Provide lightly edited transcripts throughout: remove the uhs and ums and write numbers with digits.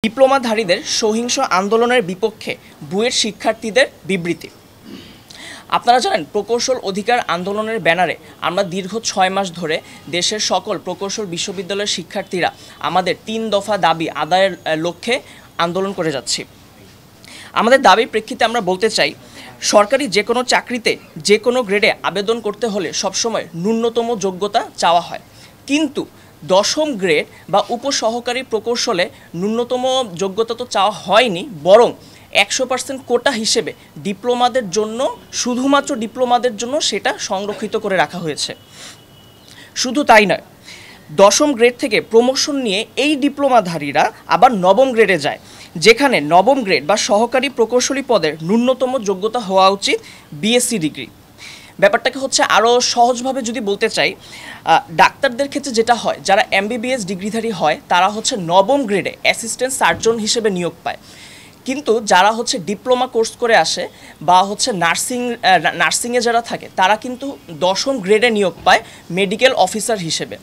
ডিপ্লোমাধারীদের সহিংস আন্দোলনের বিপক্ষে বুয়েট শিক্ষার্থীদের বিবৃতি। আপনারা জানেন, প্রকৌশল অধিকার আন্দোলনের ব্যানারে আমরা দীর্ঘ 6 মাস ধরে দেশের সকল প্রকৌশল বিশ্ববিদ্যালয়ের শিক্ষার্থীরা আমাদের 3 দফা দাবি আদায়ের লক্ষ্যে আন্দোলন করে যাচ্ছি। আমাদের দাবির প্রেক্ষিতে আমরা বলতে চাই, সরকারি যে কোনো চাকরিতে যে কোনো গ্রেডে আবেদন করতে হলে সবসময় ন্যূনতম যোগ্যতা চাওয়া হয়, কিন্তু 10ম গ্রেড বা উপসহকারী প্রকৌশলে ন্যূনতম যোগ্যতা তো চাওয়া হয়নি, বরং 100% কোটা হিসেবে ডিপ্লোমাদের জন্য, শুধুমাত্র ডিপ্লোমাদের জন্য সেটা সংরক্ষিত করে রাখা হয়েছে। শুধু তাই নয়, 10ম গ্রেড থেকে প্রমোশন নিয়ে এই ডিপ্লোমাধারীরা আবার 9ম গ্রেডে যায়, যেখানে 9ম গ্রেড বা সহকারী প্রকৌশলী পদের ন্যূনতম যোগ্যতা হওয়া উচিত বিএসসি ডিগ্রি। ব্যাপারটাকে আরও সহজভাবে যদি বলতে চাই, ডাক্তারদের ক্ষেত্রে যেটা হয়, যারা এমবিবিএস ডিগ্রিধারী হয় তারা 9ম গ্রেডে অ্যাসিস্ট্যান্ট সার্জন হিসেবে নিয়োগ পায়, কিন্তু যারা ডিপ্লোমা কোর্স করে আসে বা নার্সিংয়ে যারা থাকে তারা কিন্তু 10ম গ্রেডে নিয়োগ পায় মেডিকেল অফিসার হিসেবে,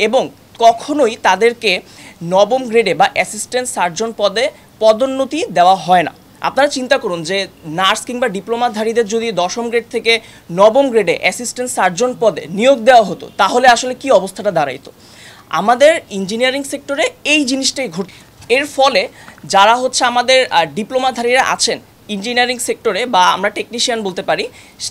এবং কখনোই তাদেরকে 9ম গ্রেডে বা অ্যাসিস্ট্যান্ট সার্জন পদে পদোন্নতি দেওয়া হয় না। আপনারা চিন্তা করুন যে নার্স কিংবা ডিপ্লোমাধারীদের যদি 10ম গ্রেড থেকে 9ম গ্রেডে অ্যাসিস্ট্যান্ট সার্জন পদে নিয়োগ দেওয়া হতো, তাহলে আসলে কি অবস্থাটা দাঁড়াইতো। আমাদের ইঞ্জিনিয়ারিং সেক্টরে এই জিনিসটাই ঘটে। এর ফলে যারা আমাদের ডিপ্লোমাধারীরা আছেন ইঞ্জিনিয়ারিং সেক্টরে, বা আমরা টেকনিশিয়ান বলতে পারি,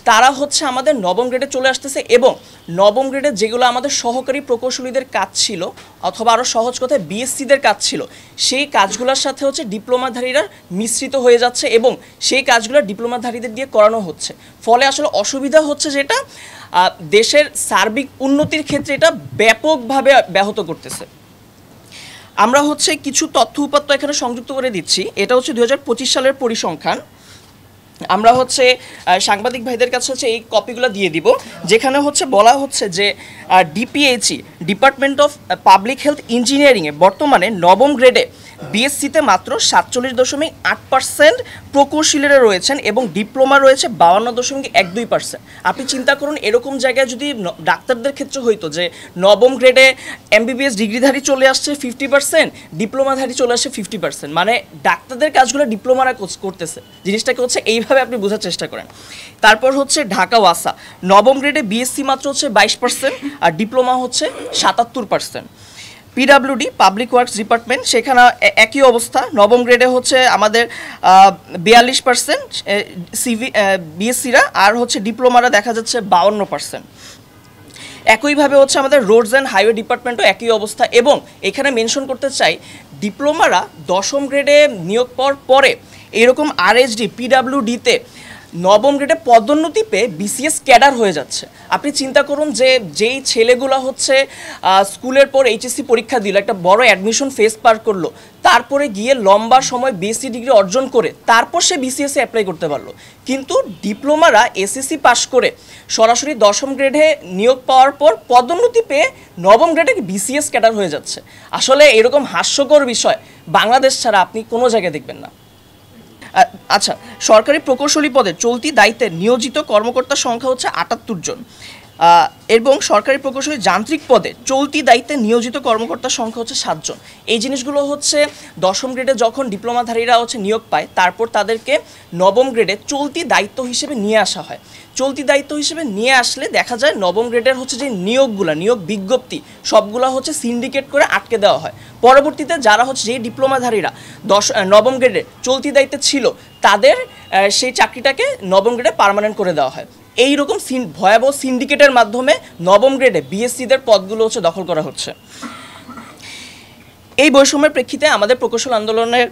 তারা আমাদের 9ম গ্রেডে চলে আসতেছে, এবং 9ম গ্রেডে যেগুলো আমাদের সহকারী প্রকৌশলীদের কাজ ছিল, অথবা আরও সহজ কথায় বিএসসিদের কাজ ছিল, সেই কাজগুলোর সাথে ডিপ্লোমাধারীরা মিশ্রিত হয়ে যাচ্ছে, এবং সেই কাজগুলো ডিপ্লোমাধারীদের দিয়ে করানো হচ্ছে। ফলে আসলে অসুবিধা হচ্ছে যেটা দেশের সার্বিক উন্নতির ক্ষেত্রে এটা ব্যাপকভাবে ব্যাহত করতেছে। আমরা কিছু তথ্য উপাত্ত এখানে সংযুক্ত করে দিচ্ছি। এটা 2025 সালের পরিসংখ্যান। আমরা সাংবাদিক ভাইদের কাছে এই কপিগুলো দিয়ে দিব, যেখানে বলা হচ্ছে যে DPHE, department of public health ইঞ্জিনিয়ারিংয়ে বর্তমানে 9ম গ্রেডে বিএসসিতে মাত্র 47.8% প্রকৌশলীরা রয়েছেন, এবং ডিপ্লোমা রয়েছে 52.12%। আপনি চিন্তা করুন, এরকম জায়গায় যদি ডাক্তারদের ক্ষেত্রে হইতো যে 9ম গ্রেডে এমবিবিএস ডিগ্রিধারী চলে আসছে 50%, ডিপ্লোমাধারী চলে আসছে 50%, মানে ডাক্তারদের কাজগুলো ডিপ্লোমারা করতেছে। জিনিসটাকে এইভাবে আপনি বোঝার চেষ্টা করেন। তারপর ঢাকা ওয়াসা, 9ম গ্রেডে বিএসসি মাত্র 22%, আর diploma 77%। PWD, public works department, সেখানে একই অবস্থা। 9ম গ্রেডে আমাদের 42% বিএসসিরা, আর ডিপ্লোমারা দেখা যাচ্ছে 52%। একইভাবে আমাদের রোডস অ্যান্ড হাইওয়ে ডিপার্টমেন্টও একই অবস্থা। এবং এখানে মেনশন করতে চাই, ডিপ্লোমারা 10ম গ্রেডে নিয়োগ পাওয়ার পরে এরকম আরএসডি, পিডাব্লিউডিতে 9ম গ্রেডে পদোন্নতি পেয়ে বিসিএস ক্যাডার হয়ে যাচ্ছে। আপনি চিন্তা করুন যে যেই ছেলেগুলো স্কুলের পর এইচএসসি পরীক্ষা দিল, একটা বড় অ্যাডমিশন ফেজ পার করলো, তারপরে গিয়ে লম্বা সময় বিএসসি ডিগ্রি অর্জন করে তারপর সে বিসিএসে অ্যাপ্লাই করতে পারলো, কিন্তু ডিপ্লোমারা এসএসসি পাশ করে সরাসরি 10ম গ্রেডে নিয়োগ পাওয়ার পর পদোন্নতি পেয়ে 9ম গ্রেডে বিসিএস ক্যাডার হয়ে যাচ্ছে। আসলে এরকম হাস্যকর বিষয় বাংলাদেশ ছাড়া আপনি কোনো জায়গায় দেখবেন না। আচ্ছা, সরকারি প্রকৌশলী পদে চলতি দায়িত্বে নিয়োজিত কর্মকর্তার সংখ্যা 78 জন, এবং সরকারি প্রকৌশলী যান্ত্রিক পদে চলতি দায়িত্বে নিয়োজিত কর্মকর্তার সংখ্যা 7 জন। এই জিনিসগুলো 10ম গ্রেডে যখন ডিপ্লোমাধারীরা নিয়োগ পায়, তারপর তাদেরকে 9ম গ্রেডে চলতি দায়িত্ব হিসেবে নিয়ে আসা হয়। চলতি দায়িত্ব হিসেবে নিয়ে আসলে দেখা যায় 9ম গ্রেডের যে নিয়োগগুলো, নিয়োগ বিজ্ঞপ্তি সবগুলো সিন্ডিকেট করে আটকে দেওয়া হয়। পরবর্তীতে যারা যে ডিপ্লোমাধারীরা 9ম গ্রেডে চলতি দায়িত্বে ছিল, তাদের সেই চাকরিটাকে 9ম গ্রেডে পার্মানেন্ট করে দেওয়া হয়। এইরকম ভয়াবহ সিন্ডিকেটের মাধ্যমে 9ম গ্রেডে বিএসসিদের পদগুলো দখল করা হচ্ছে। এই বৈষম্যের প্রেক্ষিতে আমাদের প্রকৌশল আন্দোলনের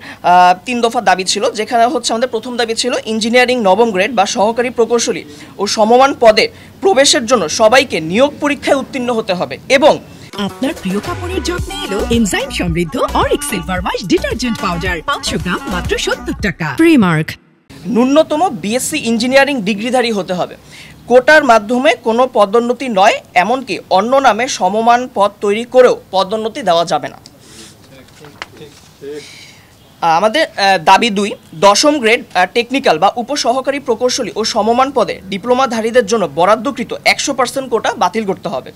3 দফা দাবি ছিল, যেখানে আমাদের প্রথম দাবি ছিল ইঞ্জিনিয়ারিং 9ম গ্রেড বা সহকারী প্রকৌশলী ও সমমান পদে প্রবেশের জন্য সবাইকে নিয়োগ পরীক্ষায় উত্তীর্ণ হতে হবে, এবং আপনার প্রিয় কাপড়ের যত্নে এলো এনজাইম সমৃদ্ধ Arik silver wash detergent powder, 500 গ্রাম মাত্র 70 টাকা। প্রিমার্ক। ন্যূনতম বিএসসি ইঞ্জিনিয়ারিং ডিগ্রিধারী হতে হবে। কোটার মাধ্যমে কোনো পদোন্নতি নয়, এমনকি অন্য নামে সমমান পদ তৈরি করেও পদোন্নতি দেওয়া যাবে না। আমাদের দাবি 2, দশম গ্রেড টেকনিক্যাল বা উপসহকারী প্রকৌশলী ও সমমান পদে ডিপ্লোমাধারীদের জন্য বরাদ্দকৃত 100% কোটা বাতিল করতে হবে।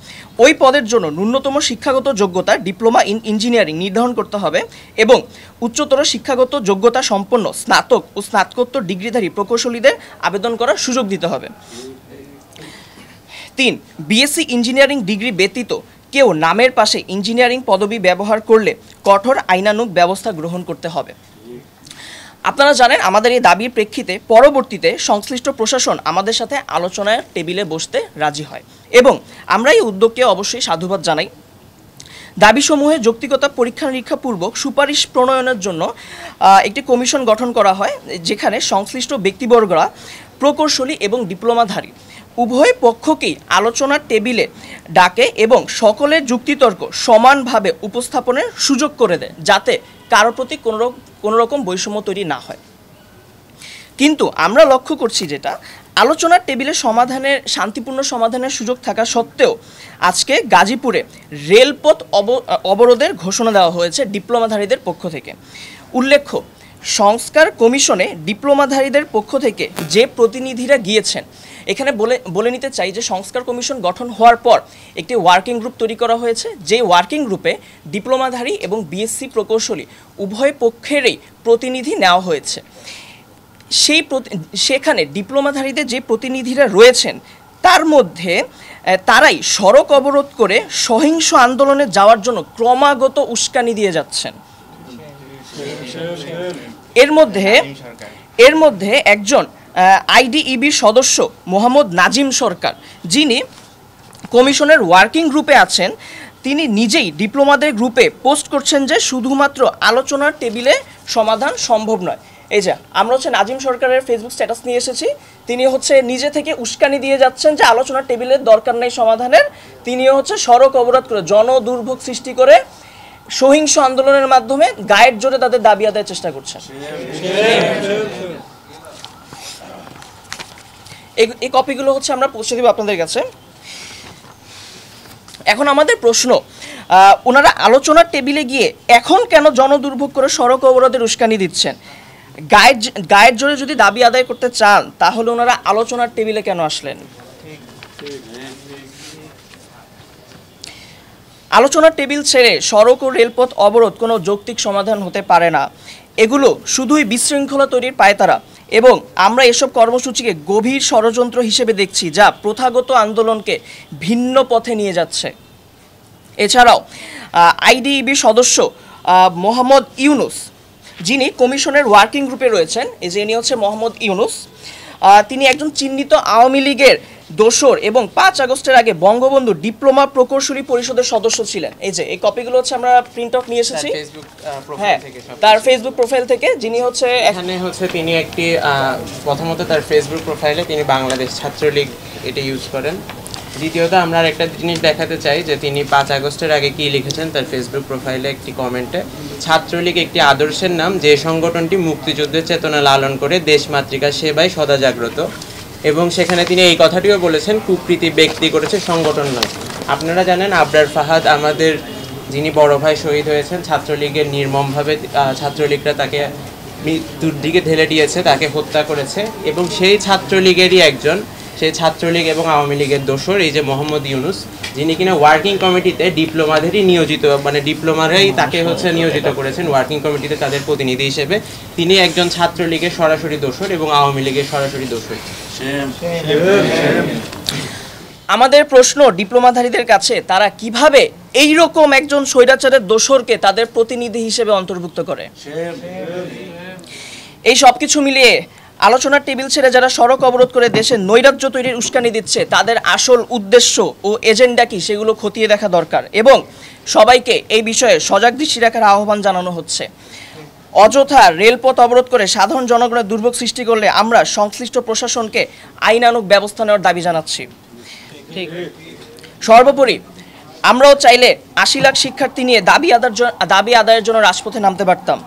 ওই পদের জন্য ন্যূনতম শিক্ষাগত যোগ্যতা ডিপ্লোমা ইন ইঞ্জিনিয়ারিং নির্ধারণ করতে হবে এবং উচ্চতর শিক্ষাগত যোগ্যতা সম্পন্ন স্নাতক ও স্নাতকোত্তর ডিগ্রিধারী প্রকৌশলীদের আবেদন করার সুযোগ দিতে হবে। 3, বিএসসি ইঞ্জিনিয়ারিং ডিগ্রি ব্যতীত কেউ নামের পাশে ইঞ্জিনিয়ারিং পদবি ব্যবহার করলে কঠোর আইনানুগ ব্যবস্থা গ্রহণ করতে হবে। আপনারা জানেন আমাদের এই দাবির প্রেক্ষিতে পরবর্তীতে সংশ্লিষ্ট প্রশাসন আমাদের সাথে আলোচনার টেবিলে বসতে রাজি হয় এবং আমরা এই উদ্যোগকে অবশ্যই সাধুবাদ জানাই। দাবিসমূহে যৌক্তিকতা পরীক্ষা নিরীক্ষা পূর্বক সুপারিশ প্রণয়নের জন্য একটি কমিশন গঠন করা হয়, যেখানে সংশ্লিষ্ট ব্যক্তিবর্গরা প্রকৌশলী এবং ডিপ্লোমাধারী উভয় পক্ষকেই আলোচনার টেবিলে ডাকে এবং সকলের যুক্তিতর্ক সমানভাবে উপস্থাপনের সুযোগ করে দেয়, যাতে কারো প্রতি কোনো রকম বৈষম্য তৈরি না হয়। কিন্তু আমরা লক্ষ্য করছি যেটা আলোচনার টেবিলে শান্তিপূর্ণ সমাধানের সুযোগ থাকা সত্ত্বেও আজকে গাজীপুরে রেলপথ অবরোধের ঘোষণা দেওয়া হয়েছে ডিপ্লোমাধারীদের পক্ষ থেকে। উল্লেখ্য, সংস্কার কমিশনে ডিপ্লোমাধারীদের পক্ষ থেকে যে প্রতিনিধিরা গিয়েছেন, এখানে বলে নিতে চাই যে সংস্কার কমিশন গঠন হওয়ার পর একটি ওয়ার্কিং গ্রুপ তৈরি করা হয়েছে, যে ওয়ার্কিং গ্রুপে ডিপ্লোমাধারী এবং বিএসসি প্রকৌশলী উভয় পক্ষেরই প্রতিনিধি নেওয়া হয়েছে। সেখানে ডিপ্লোমাধারীদের যে প্রতিনিধিরা রয়েছেন তার মধ্যে তারাই সড়ক অবরোধ করে সহিংস আন্দোলনে যাওয়ার জন্য ক্রমাগত উস্কানি দিয়ে যাচ্ছেন। এর মধ্যে একজন আইডিইবির সদস্য মোহাম্মদ নাজিম সরকার, যিনি কমিশনের ওয়ার্কিং গ্রুপে আছেন, তিনি নিজেই ডিপ্লোমাদের গ্রুপে পোস্ট করছেন যে শুধুমাত্র আলোচনার টেবিলে সমাধান সম্ভব নয়। এই যে আমরা নাজিম সরকারের ফেসবুক স্ট্যাটাস নিয়ে এসেছি, তিনি নিজে থেকে উস্কানি দিয়ে যাচ্ছেন যে আলোচনার টেবিলের দরকার নেই সমাধানের, তিনিও সড়ক অবরোধ করে জনদুর্ভোগ সৃষ্টি করে সহিংস আন্দোলনের মাধ্যমে গায়ের জোরে তাদের দাবি আদায়ের চেষ্টা করছেন। এই কপিগুলো আমরা পৌঁছে দেব আপনাদের কাছে। এখন আমাদের প্রশ্ন, ওনারা আলোচনার টেবিলে গিয়ে এখন কেন জনদুর্ভোগ করে সড়ক অবরোধের উস্কানি দিচ্ছেন? গায়ের জোরে যদি দাবি আদায় করতে চান তাহলে ওনারা আলোচনার টেবিলে কেন আসলেন? আলোচনার টেবিল ছেড়ে সড়ক ও রেলপথ অবরোধ কোনো যৌক্তিক সমাধান হতে পারে না। এগুলো শুধুই বিশৃঙ্খলা তৈরির পায়তারা এবং আমরা এসব কর্মসূচিকে গভীর ষড়যন্ত্র হিসেবে দেখছি, যা প্রথাগত আন্দোলনকে ভিন্ন পথে নিয়ে যাচ্ছে। এছাড়াও আইডিইবি সদস্য মোহাম্মদ ইউনুস, যিনি কমিশনের ওয়ার্কিং গ্রুপে রয়েছেন, ইনি মোহাম্মদ ইউনুস, তিনি একজন চিহ্নিত আওয়ামী লীগের দোসর এবং 5 আগস্টের আগে বঙ্গবন্ধু ডিপ্লোমা প্রকৌশলী পরিষদের সদস্য ছিলেন। এই কপিগুলো আমরা প্রিন্ট আউট নিয়ে এসেছি তার ফেসবুক প্রোফাইল থেকে, যিনি এখানে তিনি একটি প্রথমত তার ফেসবুক প্রোফাইলে তিনি বাংলাদেশ ছাত্রলীগ এটা ইউজ করেন। দ্বিতীয়ত আমরা একটা জিনিস দেখাতে চাই যে তিনি 5 আগস্টের আগে কি লিখেছেন তার ফেসবুক প্রোফাইলে একটি কমেন্টে, ছাত্রলীগ একটি আদর্শের নাম, যে সংগঠনটি মুক্তিযুদ্ধের চেতনা লালন করে দেশমাতৃকার সেবায় সদা জাগ্রত। এবং সেখানে তিনি এই কথাটিও বলেছেন, কুকৃতি ব্যক্তি করেছে, সংগঠন নয়। আপনারা জানেন আবরার ফাহাদ আমাদের যিনি বড় ভাই শহীদ হয়েছেন ছাত্রলীগের নির্মমভাবে, ছাত্রলীগরা তাকে মৃত্যুর দিকে ঠেলে দিয়েছে, তাকে হত্যা করেছে এবং সেই ছাত্রলীগেরই একজন, সেই ছাত্রলীগ এবং আওয়ামী লীগের দোসর এই যে মোহাম্মদ ইউনুস, যিনি কিনা ওয়ার্কিং কমিটিতে ডিপ্লোমাদেরই নিয়োজিত, ডিপ্লোমারাই তাকে নিয়োজিত করেছেন ওয়ার্কিং কমিটিতে তাদের প্রতিনিধি হিসেবে। তিনি একজন ছাত্রলীগের সরাসরি দোসর এবং আওয়ামী লীগের সরাসরি দোসর। আমাদের প্রশ্ন ডিপ্লোমাধারীদের কাছে, তারা কিভাবে এই রকম একজন স্বৈরাচারের দোসরকে তাদের প্রতিনিধি হিসেবে অন্তর্ভুক্ত করে? এই সব কিছু মিলিয়ে আলোচনার টেবিল ছেড়ে যারা সড়ক অবরোধ করে দেশের নৈরাজ্য তৈরির উস্কানি দিচ্ছে, তাদের আসল উদ্দেশ্য ও এজেন্ডা কি সেগুলো খতিয়ে দেখা দরকার এবং সবাইকে এই বিষয়ে সজাগ দৃষ্টি রাখার আহ্বান জানানো হচ্ছে। অযথা রেলপথ অবরোধ করে সাধারণ জনগণের দুর্ভোগ সৃষ্টি করলে আমরা সংশ্লিষ্ট প্রশাসনকে আইনানুগ ব্যবস্থা নেওয়ার দাবি জানাচ্ছি। ঠিক, সর্বোপরি আমরাও চাইলে 80 লাখ শিক্ষার্থী নিয়ে দাবি আদায়ের জন্য রাজপথে নামতে পারতাম,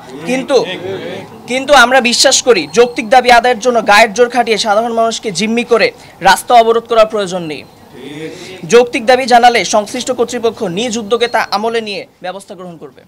কিন্তু আমরা বিশ্বাস করি যৌক্তিক দাবি আদায়ের জন্য গায়ের জোর খাটিয়ে সাধারণ মানুষকে জিম্মি করে রাস্তা অবরোধ করার প্রয়োজন নেই। যৌক্তিক দাবি জানালে সংশ্লিষ্ট কর্তৃপক্ষ নিজ উদ্যোগে তা আমলে নিয়ে ব্যবস্থা গ্রহণ করবে।